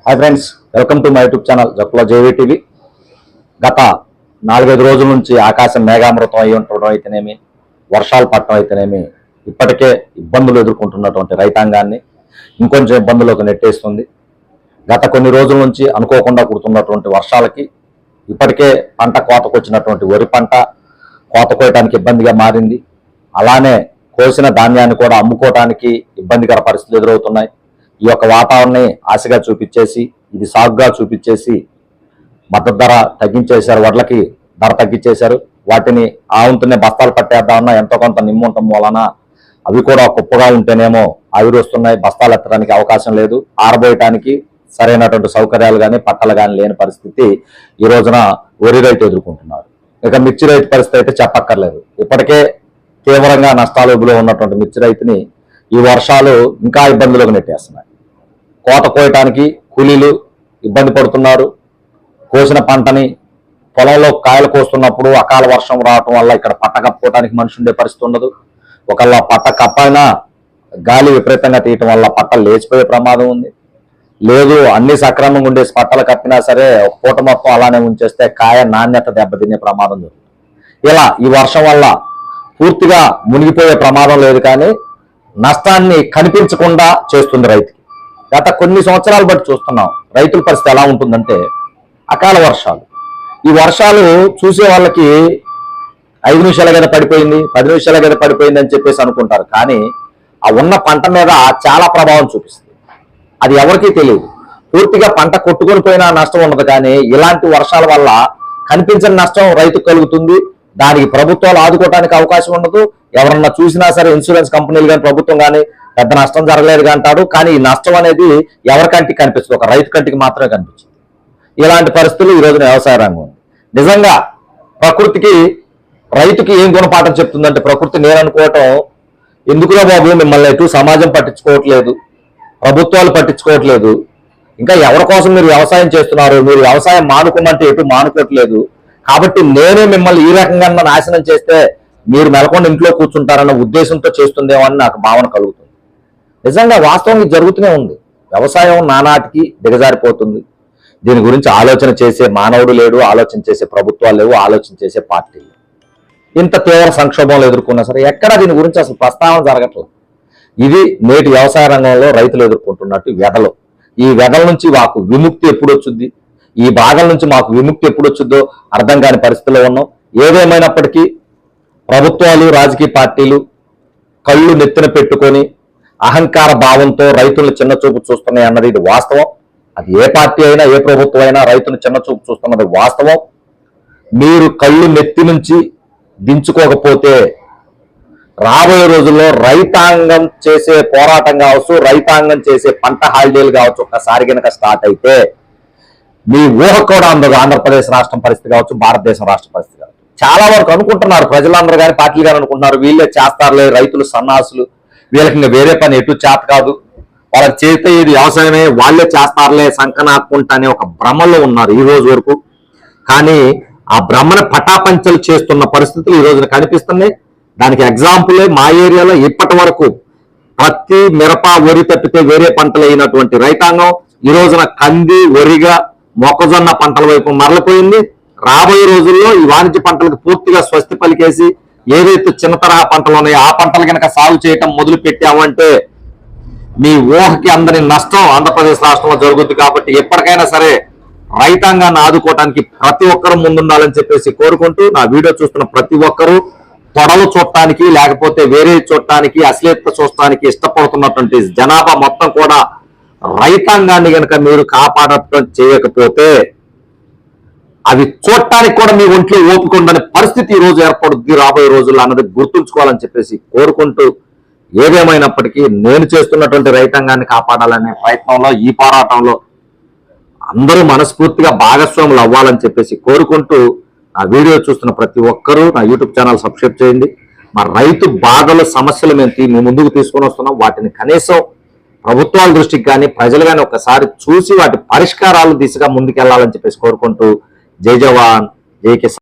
Hi friends, welcome to my YouTube channel Jakkula JV TV. గత 4-5 రోజుల నుంచి ఆకాశం మేఘామృతం అయి ఉండటం అయితేనేమి, వర్షాలు పడటం అయితేనేమి ఇప్పటికే ఇబ్బందులు ఎదుర్కొంటున్నటువంటి రైతాంగాన్ని ఇంకొంచెం ఇబ్బందులకు నెట్టేస్తుంది. గత కొన్ని రోజుల నుంచి అనుకోకుండా కుడుతున్నటువంటి వర్షాలకి ఇప్పటికే పంట కోతకు వచ్చినటువంటి వరి పంట కోత కోయడానికి ఇబ్బందిగా మారింది. అలానే కోసిన ధాన్యాన్ని కూడా అమ్ముకోవడానికి ఇబ్బందికర పరిస్థితులు ఎదురవుతున్నాయి. ఈ యొక్క వాతావరణాన్ని ఆశగా చూపించేసి, ఇది సాగుగా చూపించేసి మద్దతు ధర తగ్గించేశారు, వడ్లకి ధర తగ్గించేశారు. వాటిని ఆ వంతునే బస్తాలు పట్టేద్దామన్నా ఎంతో కొంత నిమ్ముంటం వలన అవి కూడా కుప్పగా ఉంటేనేమో ఆవిరి వస్తున్నాయి. బస్తాలు ఎత్తడానికి అవకాశం లేదు, ఆరబోయటానికి సరైనటువంటి సౌకర్యాలు కానీ పట్టలు కానీ లేని పరిస్థితి ఈ రోజున వరి రైతు ఎదుర్కొంటున్నారు. ఇక మిర్చి రైతు పరిస్థితి అయితే చెప్పక్కర్లేదు. ఇప్పటికే తీవ్రంగా నష్టాలులో ఉన్నటువంటి మిర్చి రైతుని ఈ వర్షాలు ఇంకా ఇబ్బందులకు నెట్టేస్తున్నాయి. కోత కోయటానికి కూలీలు ఇబ్బంది పడుతున్నారు. కోసిన పంటని పొలంలో కాయలు కోస్తున్నప్పుడు అకాల వర్షం రావటం వల్ల ఇక్కడ పట్ట కప్పుకోవడానికి మనిషి ఉండే పరిస్థితి ఉండదు. ఒకళ్ళ పట్ట కప్పైనా గాలి విపరీతంగా తీయటం వల్ల పట్టలు లేచిపోయే ప్రమాదం ఉంది. లేదు అన్ని సక్రమంగా ఉండే పట్టలు కప్పినా సరే ఒక పూట మొత్తం అలానే ఉంచేస్తే కాయ నాణ్యత దెబ్బతినే ప్రమాదం జరుగుతుంది. ఇలా ఈ వర్షం వల్ల పూర్తిగా మునిగిపోయే ప్రమాదం లేదు, కానీ నష్టాన్ని కనిపించకుండా చేస్తుంది రైతుకి. గత కొన్ని సంవత్సరాలు బట్టి చూస్తున్నాం రైతుల పరిస్థితి ఎలా ఉంటుందంటే, అకాల వర్షాలు, ఈ వర్షాలు చూసే వాళ్ళకి 5 నిమిషాల గద పడిపోయింది, 10 నిమిషాల గద పడిపోయింది అని చెప్పేసి అనుకుంటారు. కానీ ఆ ఉన్న పంట మీద చాలా ప్రభావం చూపిస్తుంది. అది ఎవరికీ తెలియదు. పూర్తిగా పంట కొట్టుకొని పోయినా నష్టం ఉండదు, కానీ ఇలాంటి వర్షాల వల్ల కనిపించని నష్టం రైతుకు కలుగుతుంది. దానికి ప్రభుత్వాలు ఆదుకోవడానికి అవకాశం ఉండదు. ఎవరన్నా చూసినా సరే ఇన్సూరెన్స్ కంపెనీలు కానీ ప్రభుత్వం కానీ పెద్ద నష్టం జరగలేదు అంటాడు, కానీ ఈ నష్టం అనేది ఎవరికంటికి కనిపిస్తుంది, ఒక రైతు కంటికి మాత్రమే కనిపిస్తుంది. ఇలాంటి పరిస్థితులు ఈ రోజున వ్యవసాయ రంగం ఉంది. నిజంగా ప్రకృతికి రైతుకి ఏం గుణపాఠం చెప్తుందంటే, ప్రకృతి నేను అనుకోవటం, ఎందుకురా బాబు మిమ్మల్ని ఎటు సమాజం పట్టించుకోవట్లేదు, ప్రభుత్వాలు పట్టించుకోవట్లేదు, ఇంకా ఎవరి కోసం మీరు వ్యవసాయం చేస్తున్నారు, మీరు వ్యవసాయం మానుకోమంటే ఎటు మానుకోవట్లేదు, కాబట్టి నేనే మిమ్మల్ని ఈ రకంగా నాశనం చేస్తే మీరు మెలకొండ ఇంట్లో కూర్చుంటారన్న ఉద్దేశంతో చేస్తుందేమో అని నాకు భావన కలుగుతుంది. నిజంగా వాస్తవం జరుగుతూనే ఉంది. వ్యవసాయం నానాటికి దిగజారిపోతుంది. దీని గురించి ఆలోచన చేసే మానవుడు లేడు, ఆలోచన చేసే ప్రభుత్వాలు లేవు, ఆలోచన చేసే పార్టీలు. ఇంత తీవ్ర సంక్షోభంలో ఎదుర్కొన్నా సరే ఎక్కడ దీని గురించి అసలు ప్రస్తావన జరగట్లేదు. ఇది నేటి వ్యవసాయ రంగంలో రైతులు ఎదుర్కొంటున్నట్టు వెదలు. ఈ వెదల నుంచి మాకు విముక్తి ఎప్పుడు వచ్చుద్ది, ఈ భాగం నుంచి మాకు విముక్తి ఎప్పుడు వచ్చుద్దో అర్థం కాని పరిస్థితిలో ఉన్నాం. ఏదేమైనప్పటికీ ప్రభుత్వాలు, రాజకీయ పార్టీలు కళ్ళు నెత్తిన పెట్టుకొని అహంకార భావంతో రైతులను చిన్నచూపు చూస్తున్నాయి అన్నది ఇది వాస్తవం. అది ఏ పార్టీ అయినా ఏ ప్రభుత్వం అయినా రైతును చిన్నచూపు చూస్తున్నది వాస్తవం. మీరు కళ్ళు నెత్తి నుంచి దించుకోకపోతే రాబోయే రోజుల్లో రైతాంగం చేసే పోరాటం కావచ్చు, రైతాంగం చేసే పంట హాలిడేలు కావచ్చు, ఒక్కసారి కనుక స్టార్ట్ అయితే మీ ఊహ కూడా అందదు. ఆంధ్రప్రదేశ్ రాష్ట్రం పరిస్థితి కావచ్చు, భారతదేశం రాష్ట్ర పరిస్థితి కావచ్చు. చాలా వరకు అనుకుంటున్నారు ప్రజలందరూ కానీ పార్టీలు కానీ అనుకుంటున్నారు వీళ్ళే చేస్తారులే, రైతులు సన్నాసులు, వీళ్ళకి ఇంకా వేరే పని ఎటు చేత కాదు, వాళ్ళకి చేస్తే ఇది వ్యవసాయమే, వాళ్ళే చేస్తారులే సంకనాకుంటా అనే ఒక భ్రమలో ఉన్నారు ఈ రోజు వరకు. కానీ ఆ భ్రమను పటాపంచలు చేస్తున్న పరిస్థితులు ఈ రోజున కనిపిస్తున్నాయి. దానికి ఎగ్జాంపులే మా ఏరియాలో ఇప్పటి వరకు పత్తి, మిరప, వరి తప్పితే వేరే పంటలు అయినటువంటి రైతాంగం ఈ రోజున కంది, వరిగా, మొక్కజొన్న పంటల వైపు మరలిపోయింది. రాబోయే రోజుల్లో ఈ వాణిజ్య పంటలకు పూర్తిగా స్వస్తి పలికేసి ఏదైతే చిన్న తరహా పంటలు ఉన్నాయో ఆ పంటలు కనుక సాగు చేయటం మొదలు పెట్టామంటే మీ ఊహకి అందని నష్టం ఆంధ్రప్రదేశ్ రాష్ట్రంలో జరుగుతుంది. కాబట్టి ఎప్పటికైనా సరే రైతాంగాన్ని ఆదుకోవడానికి ప్రతి ఒక్కరూ ముందుండాలని చెప్పేసి కోరుకుంటూ, నా వీడియో చూస్తున్న ప్రతి ఒక్కరూ తొడలు చూడటానికి లేకపోతే వేరే చూడటానికి అశ్లీలత చూడటానికి ఇష్టపడుతున్నటువంటి జనాభా మొత్తం కూడా రైతాంగాన్ని కనుక మీరు కాపాడటం చేయకపోతే అవి చూడటానికి కూడా మీ ఒంట్లో ఓపిక ఉండని పరిస్థితి ఈ రోజు ఏర్పడుద్ది రాబోయే రోజుల్లో అన్నది గుర్తుంచుకోవాలని చెప్పేసి కోరుకుంటూ, ఏదేమైనప్పటికీ నేను చేస్తున్నటువంటి రైతాంగాన్ని కాపాడాలనే ప్రయత్నంలో, ఈ పోరాటంలో అందరూ మనస్ఫూర్తిగా భాగస్వాములు అవ్వాలని చెప్పేసి కోరుకుంటూ, ఆ వీడియో చూస్తున్న ప్రతి ఒక్కరూ నా యూట్యూబ్ ఛానల్ సబ్స్క్రైబ్ చేయండి. మా రైతు బాధల సమస్యలు మేము ముందుకు తీసుకొని వస్తున్నాం. వాటిని కనీసం ప్రభుత్వాల దృష్టికి కానీ ప్రజలు కానీ ఒకసారి చూసి వాటి పరిష్కారాల దిశగా ముందుకెళ్లాలని చెప్పేసి కోరుకుంటూ, జై జవాన్ జై కిసాన్.